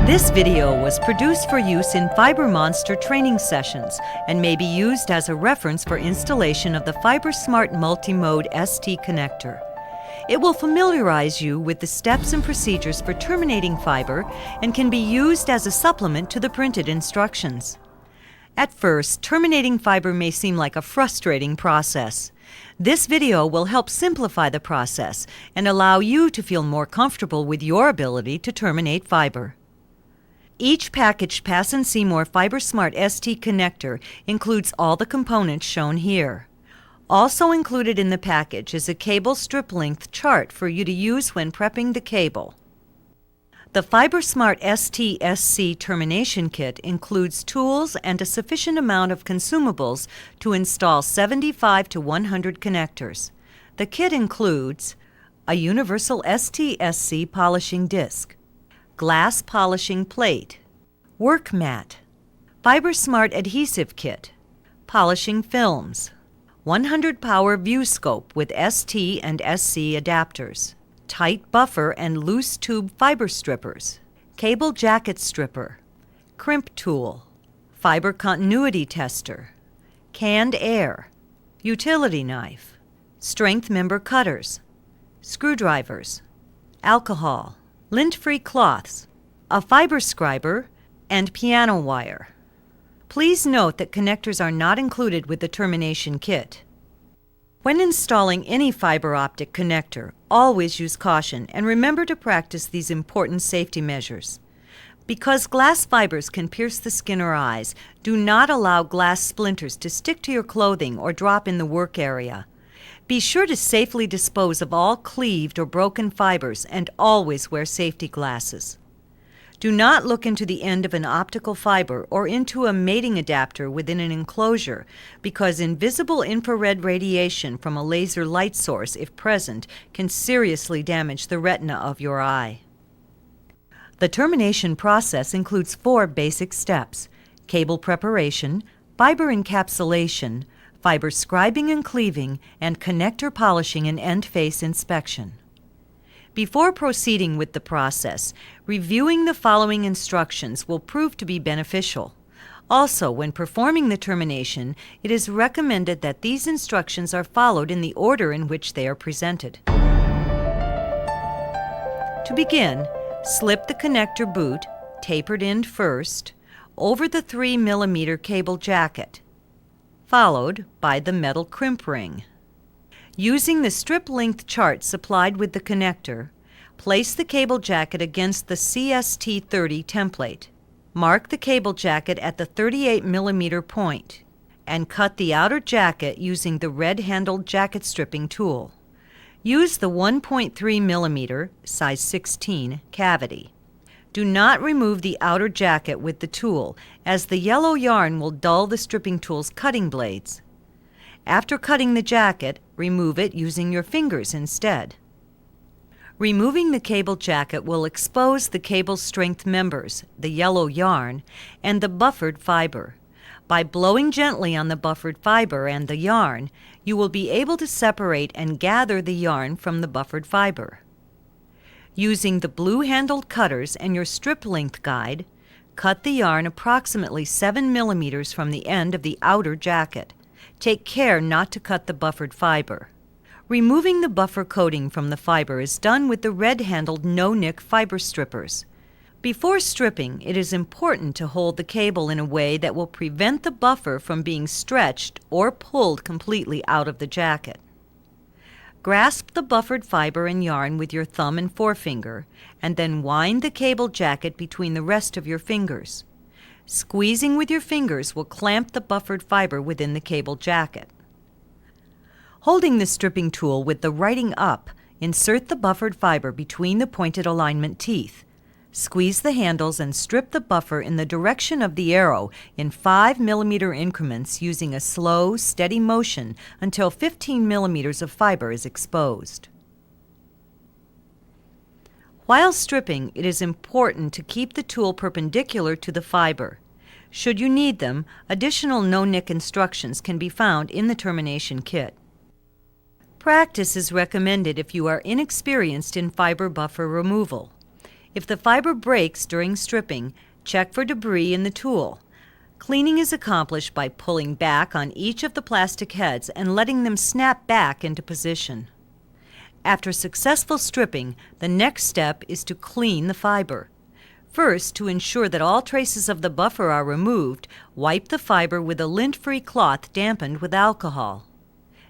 This video was produced for use in FiberMonster training sessions and may be used as a reference for installation of the FiberSmart Multimode ST connector. It will familiarize you with the steps and procedures for terminating fiber and can be used as a supplement to the printed instructions. At first, terminating fiber may seem like a frustrating process. This video will help simplify the process and allow you to feel more comfortable with your ability to terminate fiber. Each packaged Pass & Seymour FiberSmart ST connector includes all the components shown here. Also included in the package is a cable strip length chart for you to use when prepping the cable. The FiberSmart ST-SC termination kit includes tools and a sufficient amount of consumables to install 75 to 100 connectors. The kit includes a universal ST-SC polishing disc, glass polishing plate, work mat, FiberSmart adhesive kit, polishing films, 100 power view scope with ST and SC adapters, tight buffer and loose tube fiber strippers, cable jacket stripper, crimp tool, fiber continuity tester, canned air, utility knife, strength member cutters, screwdrivers, alcohol, lint-free cloths, a fiber scriber, and piano wire. Please note that connectors are not included with the termination kit. When installing any fiber optic connector, always use caution and remember to practice these important safety measures. Because glass fibers can pierce the skin or eyes, do not allow glass splinters to stick to your clothing or drop in the work area. Be sure to safely dispose of all cleaved or broken fibers and always wear safety glasses. Do not look into the end of an optical fiber or into a mating adapter within an enclosure because invisible infrared radiation from a laser light source, if present, can seriously damage the retina of your eye. The termination process includes 4 basic steps: cable preparation, fiber encapsulation, fiber scribing and cleaving, and connector polishing and end face inspection. Before proceeding with the process, reviewing the following instructions will prove to be beneficial. Also, when performing the termination, it is recommended that these instructions are followed in the order in which they are presented. To begin, slip the connector boot, tapered end first, over the 3 mm cable jacket, followed by the metal crimp ring. Using the strip length chart supplied with the connector, place the cable jacket against the CST30 template. Mark the cable jacket at the 38 mm point and cut the outer jacket using the red-handled jacket stripping tool. Use the 1.3 mm, size 16, cavity. Do not remove the outer jacket with the tool, as the yellow yarn will dull the stripping tool's cutting blades. After cutting the jacket, remove it using your fingers instead. Removing the cable jacket will expose the cable strength members, the yellow yarn, and the buffered fiber. By blowing gently on the buffered fiber and the yarn, you will be able to separate and gather the yarn from the buffered fiber. Using the blue-handled cutters and your strip length guide, cut the yarn approximately 7 mm from the end of the outer jacket. Take care not to cut the buffered fiber. Removing the buffer coating from the fiber is done with the red-handled no-nick fiber strippers. Before stripping, it is important to hold the cable in a way that will prevent the buffer from being stretched or pulled completely out of the jacket. Grasp the buffered fiber and yarn with your thumb and forefinger, and then wind the cable jacket between the rest of your fingers. Squeezing with your fingers will clamp the buffered fiber within the cable jacket. Holding the stripping tool with the writing up, insert the buffered fiber between the pointed alignment teeth. Squeeze the handles and strip the buffer in the direction of the arrow in 5 mm increments using a slow, steady motion until 15 mm of fiber is exposed. While stripping, it is important to keep the tool perpendicular to the fiber. Should you need them, additional no-nick instructions can be found in the termination kit. Practice is recommended if you are inexperienced in fiber buffer removal. If the fiber breaks during stripping, check for debris in the tool. Cleaning is accomplished by pulling back on each of the plastic heads and letting them snap back into position. After successful stripping, the next step is to clean the fiber. First, to ensure that all traces of the buffer are removed, wipe the fiber with a lint-free cloth dampened with alcohol.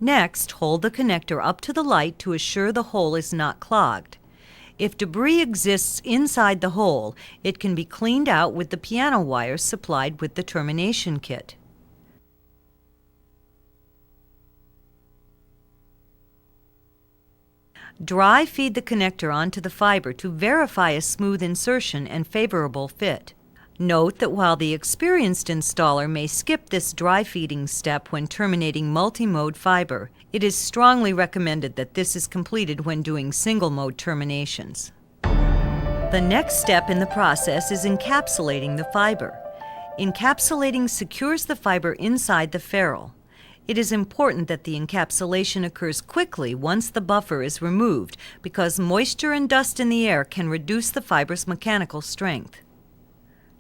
Next, hold the connector up to the light to assure the hole is not clogged. If debris exists inside the hole, it can be cleaned out with the piano wires supplied with the termination kit. Dry feed the connector onto the fiber to verify a smooth insertion and favorable fit. Note that while the experienced installer may skip this dry feeding step when terminating multi-mode fiber, it is strongly recommended that this is completed when doing single-mode terminations. The next step in the process is encapsulating the fiber. Encapsulating secures the fiber inside the ferrule. It is important that the encapsulation occurs quickly once the buffer is removed because moisture and dust in the air can reduce the fiber's mechanical strength.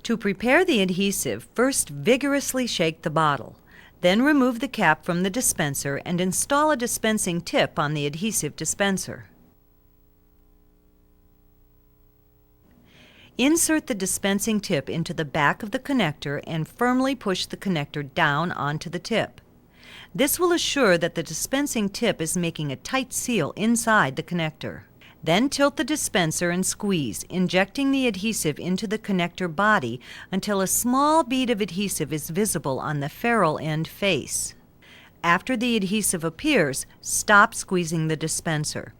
To prepare the adhesive, first vigorously shake the bottle. Then remove the cap from the dispenser and install a dispensing tip on the adhesive dispenser. Insert the dispensing tip into the back of the connector and firmly push the connector down onto the tip. This will assure that the dispensing tip is making a tight seal inside the connector. Then tilt the dispenser and squeeze, injecting the adhesive into the connector body until a small bead of adhesive is visible on the ferrule end face. After the adhesive appears, stop squeezing the dispenser.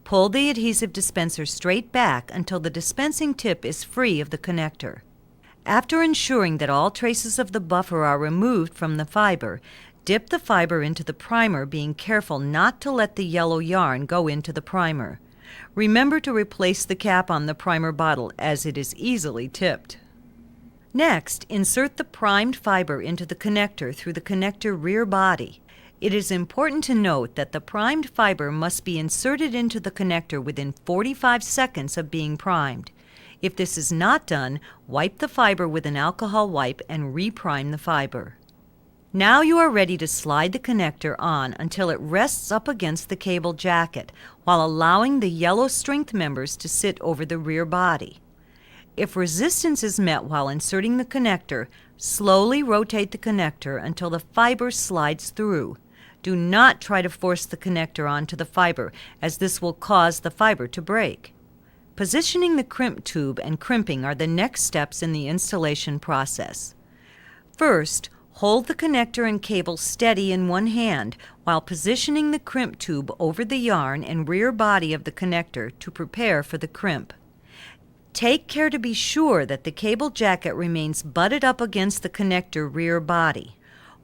Pull the adhesive dispenser straight back until the dispensing tip is free of the connector. After ensuring that all traces of the buffer are removed from the fiber, dip the fiber into the primer, being careful not to let the yellow yarn go into the primer. Remember to replace the cap on the primer bottle as it is easily tipped. Next, insert the primed fiber into the connector through the connector rear body. It is important to note that the primed fiber must be inserted into the connector within 45 seconds of being primed. If this is not done, wipe the fiber with an alcohol wipe and reprime the fiber. Now you are ready to slide the connector on until it rests up against the cable jacket, while allowing the yellow strength members to sit over the rear body. If resistance is met while inserting the connector, slowly rotate the connector until the fiber slides through. Do not try to force the connector onto the fiber, as this will cause the fiber to break. Positioning the crimp tube and crimping are the next steps in the installation process. First, hold the connector and cable steady in one hand while positioning the crimp tube over the yarn and rear body of the connector to prepare for the crimp. Take care to be sure that the cable jacket remains butted up against the connector rear body.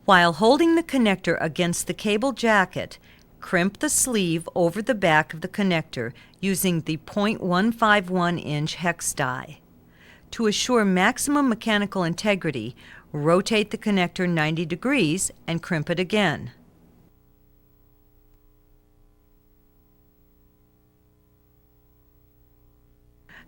While holding the connector against the cable jacket, crimp the sleeve over the back of the connector using the 0.151-inch hex die. To assure maximum mechanical integrity, rotate the connector 90 degrees and crimp it again.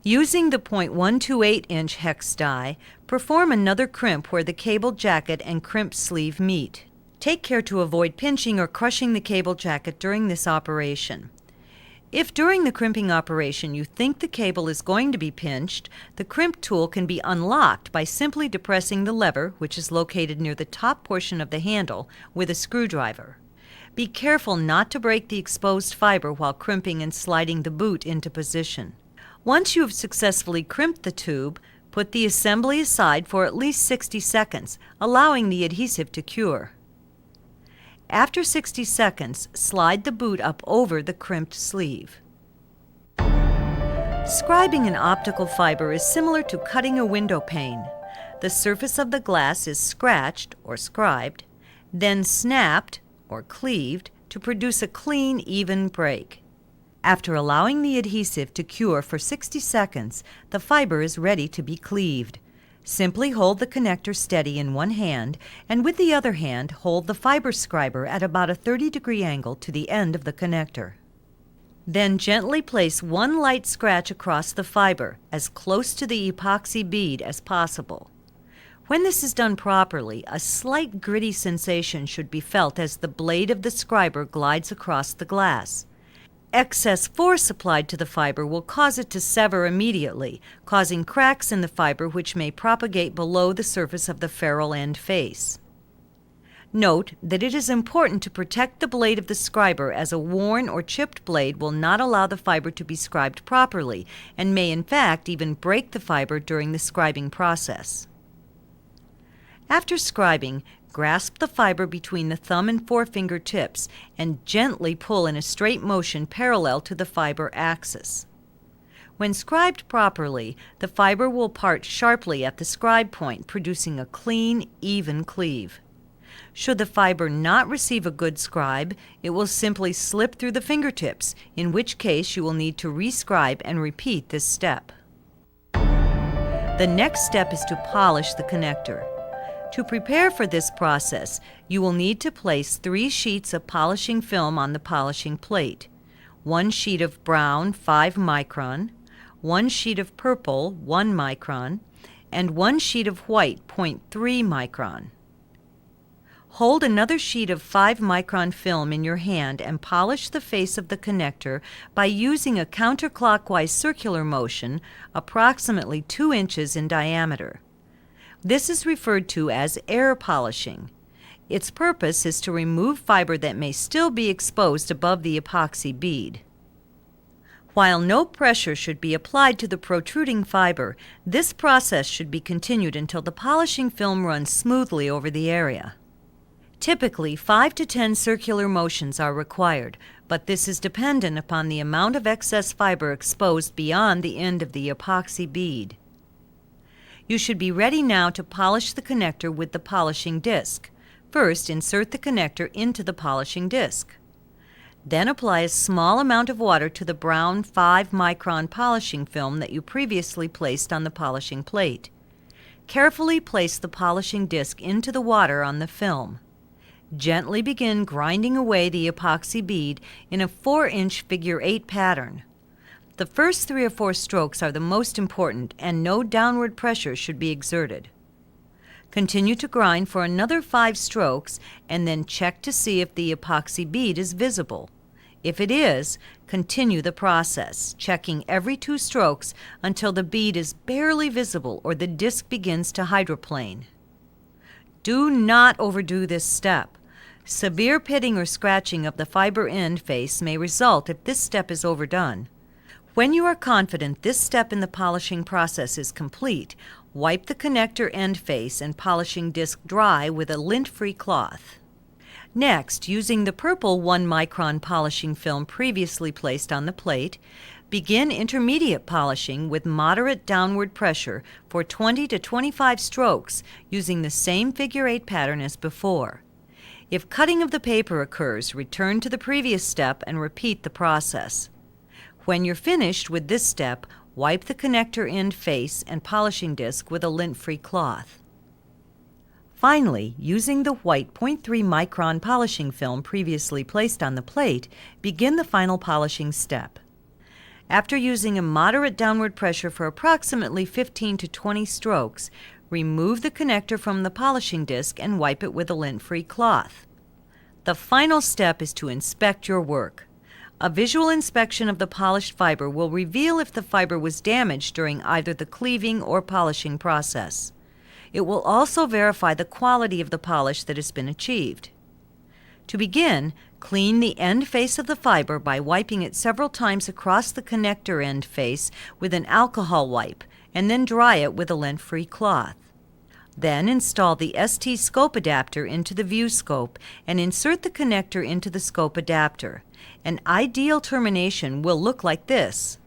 Using the 0.128-inch hex die, perform another crimp where the cable jacket and crimp sleeve meet. Take care to avoid pinching or crushing the cable jacket during this operation. If during the crimping operation you think the cable is going to be pinched, the crimp tool can be unlocked by simply depressing the lever, which is located near the top portion of the handle, with a screwdriver. Be careful not to break the exposed fiber while crimping and sliding the boot into position. Once you have successfully crimped the tube, put the assembly aside for at least 60 seconds, allowing the adhesive to cure. After 60 seconds, slide the boot up over the crimped sleeve. Scribing an optical fiber is similar to cutting a window pane. The surface of the glass is scratched or scribed, then snapped or cleaved to produce a clean, even break. After allowing the adhesive to cure for 60 seconds, the fiber is ready to be cleaved. Simply hold the connector steady in one hand, and with the other hand hold the fiber scriber at about a 30-degree angle to the end of the connector. Then gently place one light scratch across the fiber, as close to the epoxy bead as possible. When this is done properly, a slight gritty sensation should be felt as the blade of the scriber glides across the glass. Excess force applied to the fiber will cause it to sever immediately, causing cracks in the fiber which may propagate below the surface of the ferrule end face. Note that it is important to protect the blade of the scriber, as a worn or chipped blade will not allow the fiber to be scribed properly and may in fact even break the fiber during the scribing process. After scribing, grasp the fiber between the thumb and forefinger tips and gently pull in a straight motion parallel to the fiber axis. When scribed properly, the fiber will part sharply at the scribe point, producing a clean, even cleave. Should the fiber not receive a good scribe, it will simply slip through the fingertips, in which case you will need to rescribe and repeat this step. The next step is to polish the connector. To prepare for this process, you will need to place 3 sheets of polishing film on the polishing plate, 1 sheet of brown 5 micron, 1 sheet of purple 1 micron, and 1 sheet of white 0.3 micron. Hold another sheet of 5 micron film in your hand and polish the face of the connector by using a counterclockwise circular motion approximately 2 inches in diameter. This is referred to as air polishing. Its purpose is to remove fiber that may still be exposed above the epoxy bead. While no pressure should be applied to the protruding fiber, this process should be continued until the polishing film runs smoothly over the area. Typically, 5 to 10 circular motions are required, but this is dependent upon the amount of excess fiber exposed beyond the end of the epoxy bead. You should be ready now to polish the connector with the polishing disc. First, insert the connector into the polishing disc. Then apply a small amount of water to the brown 5 micron polishing film that you previously placed on the polishing plate. Carefully place the polishing disc into the water on the film. Gently begin grinding away the epoxy bead in a 4-inch figure 8 pattern. The first 3 or 4 strokes are the most important, and no downward pressure should be exerted. Continue to grind for another 5 strokes and then check to see if the epoxy bead is visible. If it is, continue the process, checking every 2 strokes until the bead is barely visible or the disc begins to hydroplane. Do not overdo this step. Severe pitting or scratching of the fiber end face may result if this step is overdone. When you are confident this step in the polishing process is complete, wipe the connector end face and polishing disc dry with a lint-free cloth. Next, using the purple 1 micron polishing film previously placed on the plate, begin intermediate polishing with moderate downward pressure for 20 to 25 strokes using the same figure 8 pattern as before. If cutting of the paper occurs, return to the previous step and repeat the process. When you're finished with this step, wipe the connector end face and polishing disc with a lint-free cloth. Finally, using the white 0.3 micron polishing film previously placed on the plate, begin the final polishing step. After using a moderate downward pressure for approximately 15 to 20 strokes, remove the connector from the polishing disc and wipe it with a lint-free cloth. The final step is to inspect your work. A visual inspection of the polished fiber will reveal if the fiber was damaged during either the cleaving or polishing process. It will also verify the quality of the polish that has been achieved. To begin, clean the end face of the fiber by wiping it several times across the connector end face with an alcohol wipe, and then dry it with a lint-free cloth. Then install the ST scope adapter into the view scope and insert the connector into the scope adapter. An ideal termination will look like this.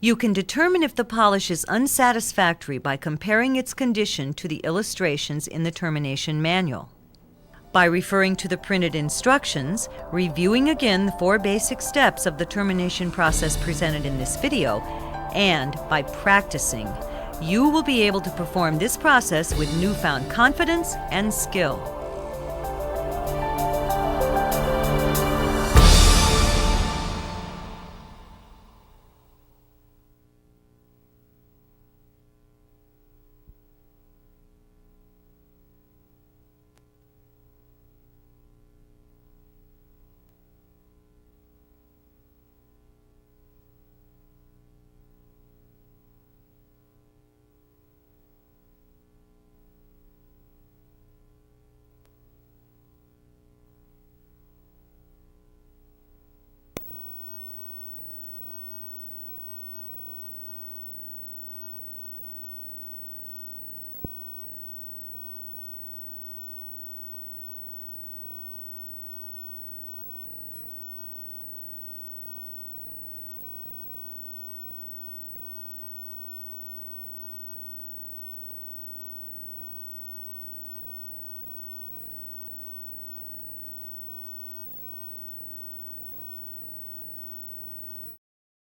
You can determine if the polish is unsatisfactory by comparing its condition to the illustrations in the termination manual. By referring to the printed instructions, reviewing again the 4 basic steps of the termination process presented in this video, and by practicing, you will be able to perform this process with newfound confidence and skill.